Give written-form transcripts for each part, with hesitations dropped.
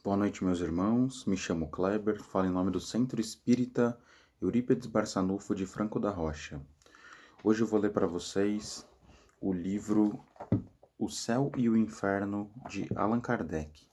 Boa noite, meus irmãos. Me chamo Kleber, falo em nome do Centro Espírita Eurípides Barçanufo de Franco da Rocha. Hoje eu vou ler para vocês o livro O Céu e o Inferno, de Allan Kardec,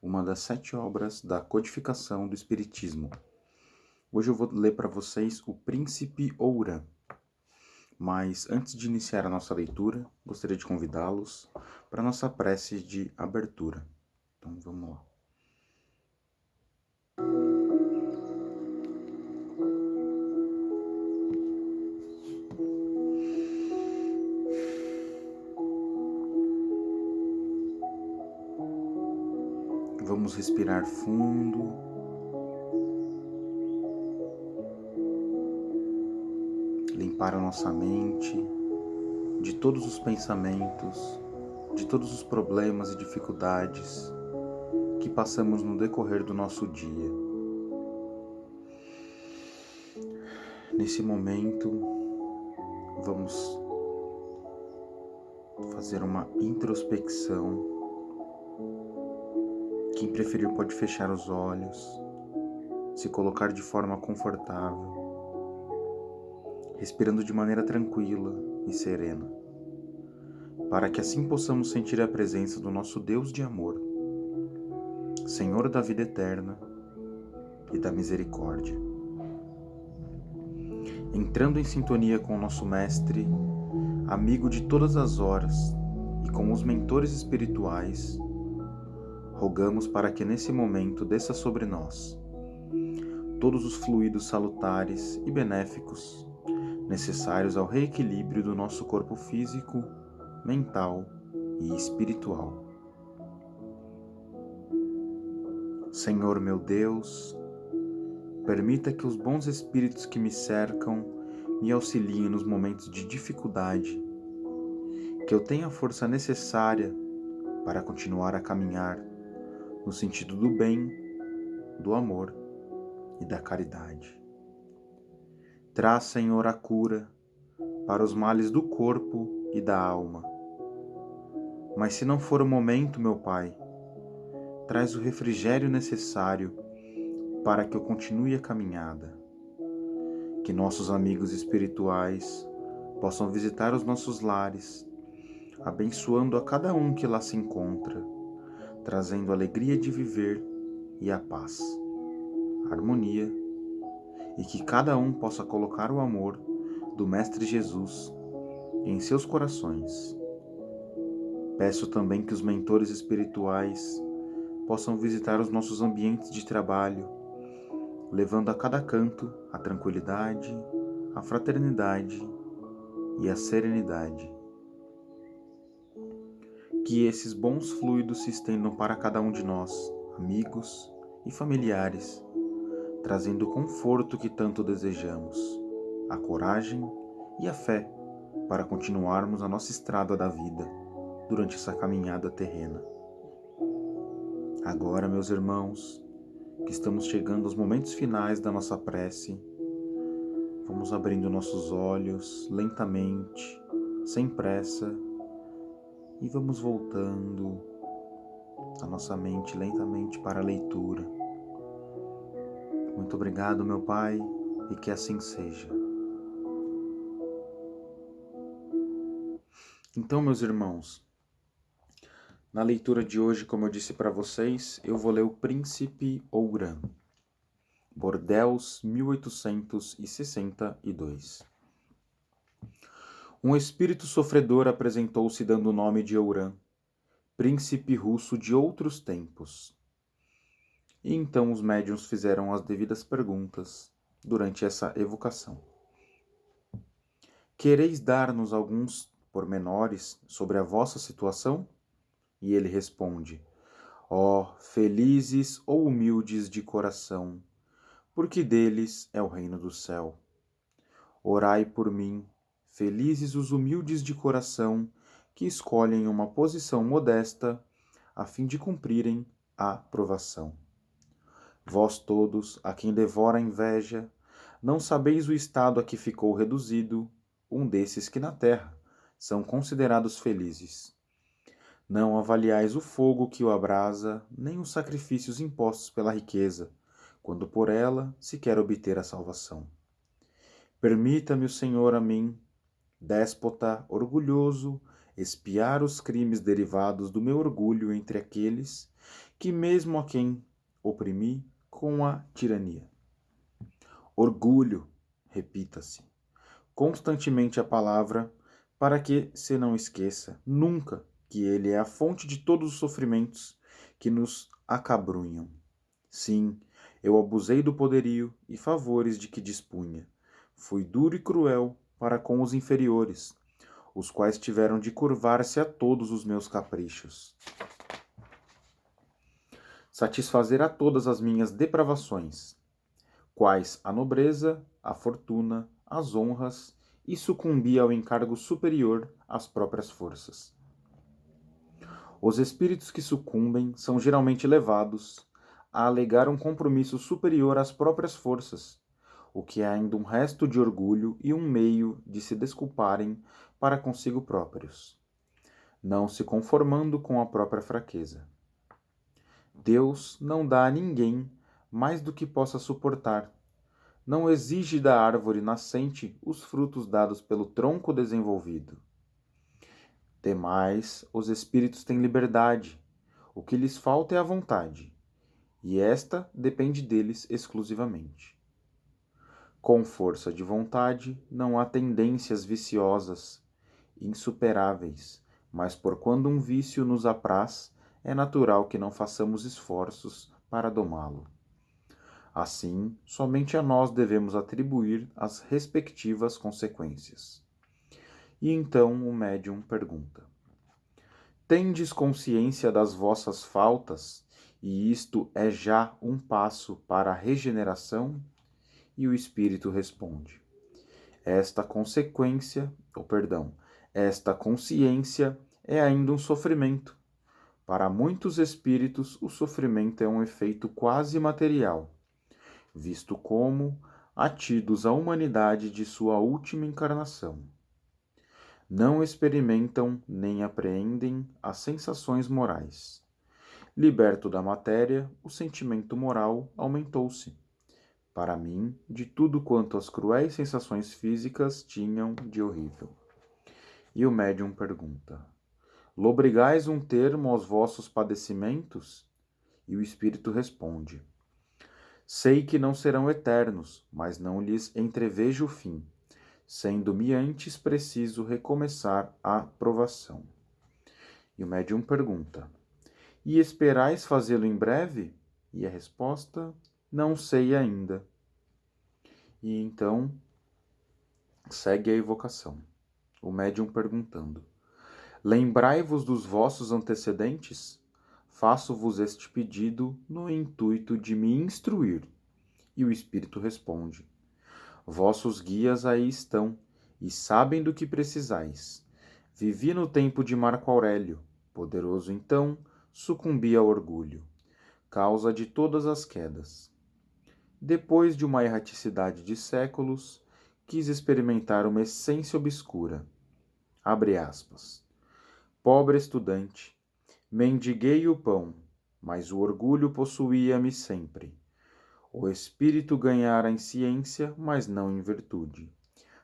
uma das 7 obras da codificação do Espiritismo. Hoje eu vou ler para vocês o Príncipe Ourã. Mas antes de iniciar a nossa leitura, gostaria de convidá-los para a nossa prece de abertura. Então vamos lá. Vamos respirar fundo. Limpar a nossa mente de todos os pensamentos, de todos os problemas e dificuldades que passamos no decorrer do nosso dia. Nesse momento, vamos fazer uma introspecção. Quem preferir pode fechar os olhos, se colocar de forma confortável, respirando de maneira tranquila e serena, para que assim possamos sentir a presença do nosso Deus de amor, Senhor da vida eterna e da misericórdia. Entrando em sintonia com o nosso Mestre, amigo de todas as horas, e com os mentores espirituais, rogamos para que nesse momento desça sobre nós todos os fluidos salutares e benéficos necessários ao reequilíbrio do nosso corpo físico, mental e espiritual. Senhor meu Deus, permita que os bons espíritos que me cercam me auxiliem nos momentos de dificuldade, que eu tenha a força necessária para continuar a caminhar no sentido do bem, do amor e da caridade. Traz, Senhor, a cura para os males do corpo e da alma. Mas se não for o momento, meu Pai, traz o refrigério necessário para que eu continue a caminhada. Que nossos amigos espirituais possam visitar os nossos lares, abençoando a cada um que lá se encontra, trazendo a alegria de viver e a paz, a harmonia, e que cada um possa colocar o amor do Mestre Jesus em seus corações. Peço também que os mentores espirituais possam visitar os nossos ambientes de trabalho, levando a cada canto a tranquilidade, a fraternidade e a serenidade. Que esses bons fluidos se estendam para cada um de nós, amigos e familiares, trazendo o conforto que tanto desejamos, a coragem e a fé para continuarmos a nossa estrada da vida durante essa caminhada terrena. Agora, meus irmãos, que estamos chegando aos momentos finais da nossa prece, vamos abrindo nossos olhos lentamente, sem pressa, e vamos voltando a nossa mente lentamente para a leitura. Muito obrigado, meu Pai, e que assim seja. Então, meus irmãos, na leitura de hoje, como eu disse para vocês, eu vou ler o Príncipe Ourã, Bordeaux, 1862. Um espírito sofredor apresentou-se dando o nome de Ourã, príncipe russo de outros tempos. E então os médiuns fizeram as devidas perguntas durante essa evocação. Quereis dar-nos alguns pormenores sobre a vossa situação? E ele responde: ó, felizes ou humildes de coração, porque deles é o reino do céu. Orai por mim, felizes os humildes de coração, que escolhem uma posição modesta a fim de cumprirem a provação. Vós todos, a quem devora a inveja, não sabeis o estado a que ficou reduzido um desses que na terra são considerados felizes. Não avaliais o fogo que o abrasa, nem os sacrifícios impostos pela riqueza, quando por ela se quer obter a salvação. Permita-me o Senhor a mim, déspota orgulhoso, expiar os crimes derivados do meu orgulho entre aqueles que mesmo a quem oprimi com a tirania. Orgulho, repita-se constantemente a palavra, para que se não esqueça nunca que ele é a fonte de todos os sofrimentos que nos acabrunham. Sim, eu abusei do poderio e favores de que dispunha. Fui duro e cruel para com os inferiores, os quais tiveram de curvar-se a todos os meus caprichos. Satisfazer a todas as minhas depravações, quais a nobreza, a fortuna, as honras, e sucumbir ao encargo superior às próprias forças. Os espíritos que sucumbem são geralmente levados a alegar um compromisso superior às próprias forças, o que é ainda um resto de orgulho e um meio de se desculparem para consigo próprios, não se conformando com a própria fraqueza. Deus não dá a ninguém mais do que possa suportar. Não exige da árvore nascente os frutos dados pelo tronco desenvolvido. Demais, os espíritos têm liberdade. O que lhes falta é a vontade, e esta depende deles exclusivamente. Com força de vontade, não há tendências viciosas, insuperáveis, mas porquanto um vício nos apraz, é natural que não façamos esforços para domá-lo. Assim, somente a nós devemos atribuir as respectivas consequências. E então o médium pergunta: tendes consciência das vossas faltas, e isto é já um passo para a regeneração? E o espírito responde: esta consciência é ainda um sofrimento. Para muitos espíritos, o sofrimento é um efeito quase material, visto como atidos à humanidade de sua última encarnação. Não experimentam nem apreendem as sensações morais. Liberto da matéria, o sentimento moral aumentou-se, para mim, de tudo quanto as cruéis sensações físicas tinham de horrível. E o médium pergunta: lobrigais um termo aos vossos padecimentos? E o espírito responde: sei que não serão eternos, mas não lhes entrevejo o fim, sendo-me antes preciso recomeçar a provação. E o médium pergunta: e esperais fazê-lo em breve? E a resposta: não sei ainda. E então segue a evocação. O médium perguntando: lembrai-vos dos vossos antecedentes? Faço-vos este pedido no intuito de me instruir. E o espírito responde: vossos guias aí estão, e sabem do que precisais. Vivi no tempo de Marco Aurélio, poderoso então, sucumbi ao orgulho, causa de todas as quedas. Depois de uma erraticidade de séculos, quis experimentar uma essência obscura. Abre aspas. Pobre estudante, mendiguei o pão, mas o orgulho possuía-me sempre. O espírito ganhara em ciência, mas não em virtude.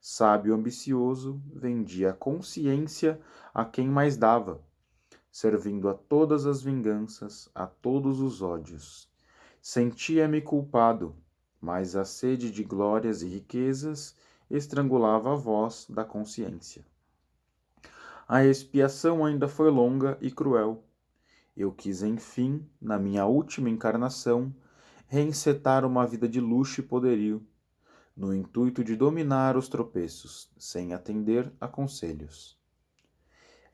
Sábio ambicioso, vendia a consciência a quem mais dava, servindo a todas as vinganças, a todos os ódios. Sentia-me culpado, mas a sede de glórias e riquezas estrangulava a voz da consciência. A expiação ainda foi longa e cruel. Eu quis, enfim, na minha última encarnação, reencetar uma vida de luxo e poderio, no intuito de dominar os tropeços, sem atender a conselhos.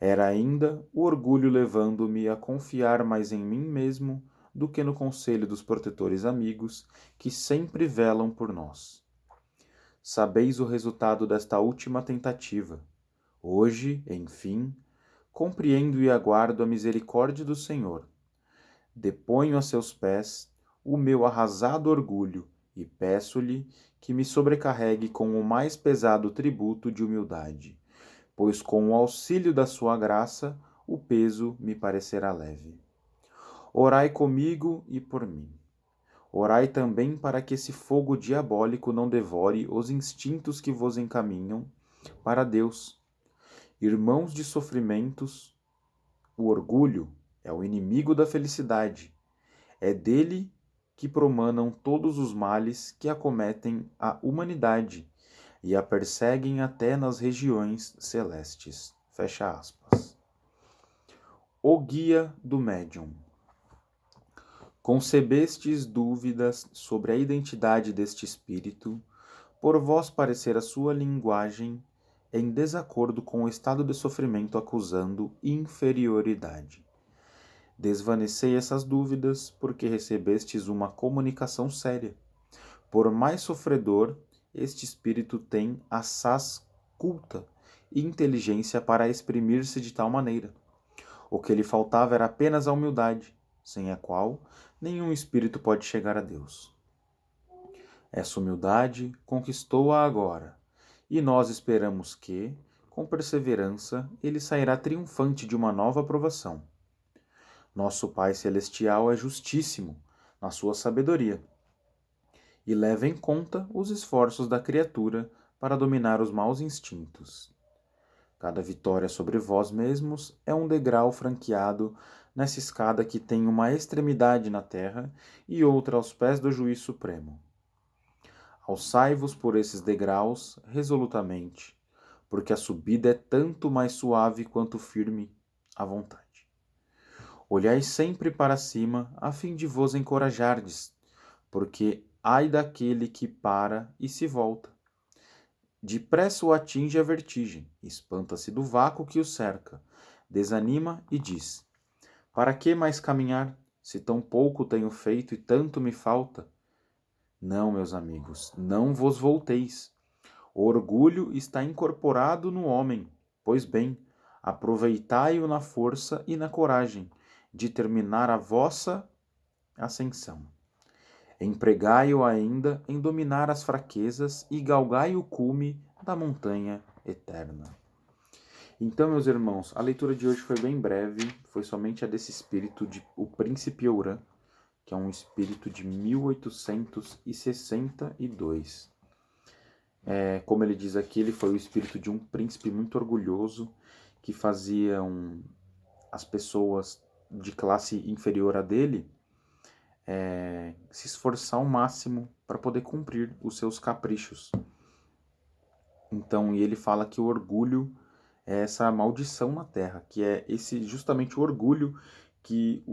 Era ainda o orgulho levando-me a confiar mais em mim mesmo do que no conselho dos protetores amigos que sempre velam por nós. Sabeis o resultado desta última tentativa. Hoje, enfim, compreendo e aguardo a misericórdia do Senhor. Deponho a seus pés o meu arrasado orgulho e peço-lhe que me sobrecarregue com o mais pesado tributo de humildade, pois com o auxílio da sua graça o peso me parecerá leve. Orai comigo e por mim. Orai também para que esse fogo diabólico não devore os instintos que vos encaminham para Deus. Irmãos de sofrimentos, o orgulho é o inimigo da felicidade. É dele que promanam todos os males que acometem a humanidade e a perseguem até nas regiões celestes. Fecha aspas. O guia do médium. Concebestes dúvidas sobre a identidade deste espírito, por vós parecer a sua linguagem em desacordo com o estado de sofrimento acusando inferioridade. Desvanecei essas dúvidas, porque recebestes uma comunicação séria. Por mais sofredor, este espírito tem assaz culta e inteligência para exprimir-se de tal maneira. O que lhe faltava era apenas a humildade, sem a qual nenhum espírito pode chegar a Deus. Essa humildade conquistou-a agora, e nós esperamos que, com perseverança, ele sairá triunfante de uma nova provação. Nosso Pai Celestial é justíssimo na sua sabedoria e leva em conta os esforços da criatura para dominar os maus instintos. Cada vitória sobre vós mesmos é um degrau franqueado nessa escada que tem uma extremidade na terra e outra aos pés do Juiz Supremo. Alçai-vos por esses degraus resolutamente, porque a subida é tanto mais suave quanto firme a vontade. Olhai sempre para cima, a fim de vos encorajardes, porque ai daquele que para e se volta. Depressa o atinge a vertigem, espanta-se do vácuo que o cerca, desanima e diz: para que mais caminhar, se tão pouco tenho feito e tanto me falta? Não, meus amigos, não vos volteis. O orgulho está incorporado no homem. Pois bem, aproveitai-o na força e na coragem de terminar a vossa ascensão. Empregai-o ainda em dominar as fraquezas e galgai o cume da montanha eterna. Então, meus irmãos, a leitura de hoje foi bem breve, foi somente a desse espírito de o Príncipe Oran, que é um espírito de 1862. Como ele diz aqui, ele foi o espírito de um príncipe muito orgulhoso, que fazia as pessoas de classe inferior a dele se esforçar ao máximo para poder cumprir os seus caprichos. Então, e ele fala que o orgulho é essa maldição na terra, que é justamente o orgulho que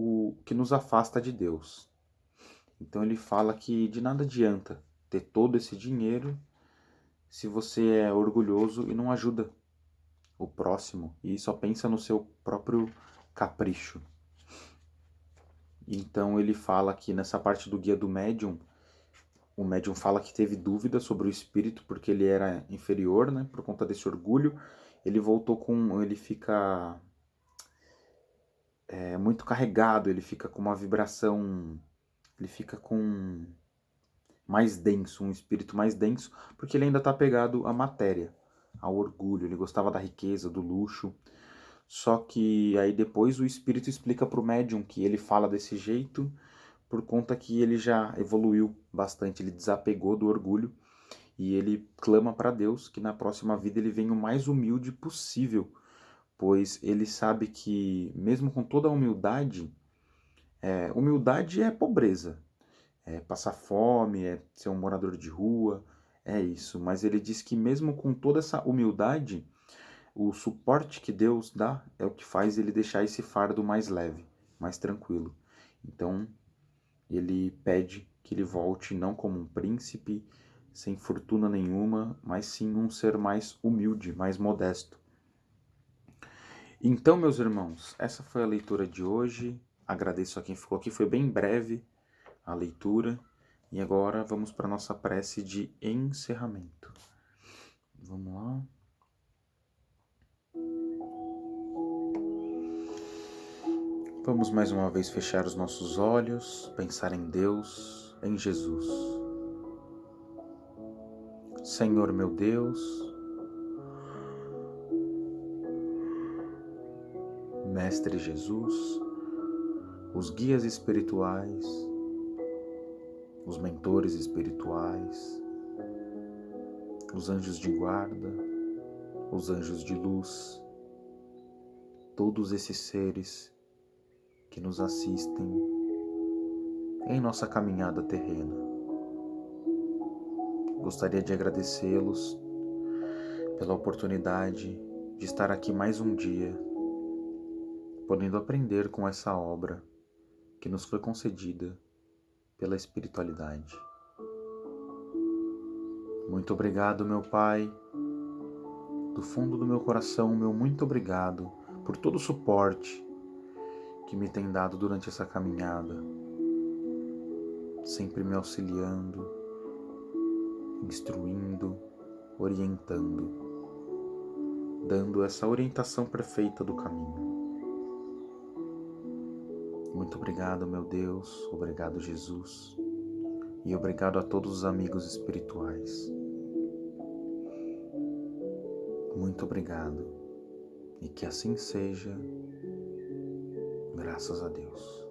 nos afasta de Deus. Então ele fala que de nada adianta ter todo esse dinheiro se você é orgulhoso e não ajuda o próximo e só pensa no seu próprio capricho. Então ele fala que nessa parte do guia do médium, o médium fala que teve dúvida sobre o espírito porque ele era inferior, né, por conta desse orgulho. Ele fica muito carregado, ele fica com uma vibração, ele fica com mais denso, um espírito mais denso, porque ele ainda está apegado à matéria, ao orgulho, ele gostava da riqueza, do luxo. Só que aí depois o espírito explica para o médium que ele fala desse jeito por conta que ele já evoluiu bastante, ele desapegou do orgulho e ele clama para Deus que na próxima vida ele venha o mais humilde possível, pois ele sabe que mesmo com toda a humildade, humildade é pobreza, é passar fome, é ser um morador de rua, é isso. Mas ele diz que mesmo com toda essa humildade, o suporte que Deus dá é o que faz ele deixar esse fardo mais leve, mais tranquilo. Então, ele pede que ele volte não como um príncipe, sem fortuna nenhuma, mas sim um ser mais humilde, mais modesto. Então, meus irmãos, essa foi a leitura de hoje. Agradeço a quem ficou aqui, foi bem breve a leitura. E agora vamos para a nossa prece de encerramento. Vamos lá. Vamos mais uma vez fechar os nossos olhos, pensar em Deus, em Jesus. Senhor meu Deus, Mestre Jesus, os guias espirituais, os mentores espirituais, os anjos de guarda, os anjos de luz, todos esses seres que nos assistem em nossa caminhada terrena. Gostaria de agradecê-los pela oportunidade de estar aqui mais um dia, podendo aprender com essa obra que nos foi concedida pela espiritualidade. Muito obrigado, meu Pai. Do fundo do meu coração, meu muito obrigado por todo o suporte que me tem dado durante essa caminhada, sempre me auxiliando, instruindo, orientando, dando essa orientação perfeita do caminho. Muito obrigado, meu Deus, obrigado, Jesus, e obrigado a todos os amigos espirituais. Muito obrigado, e que assim seja, graças a Deus.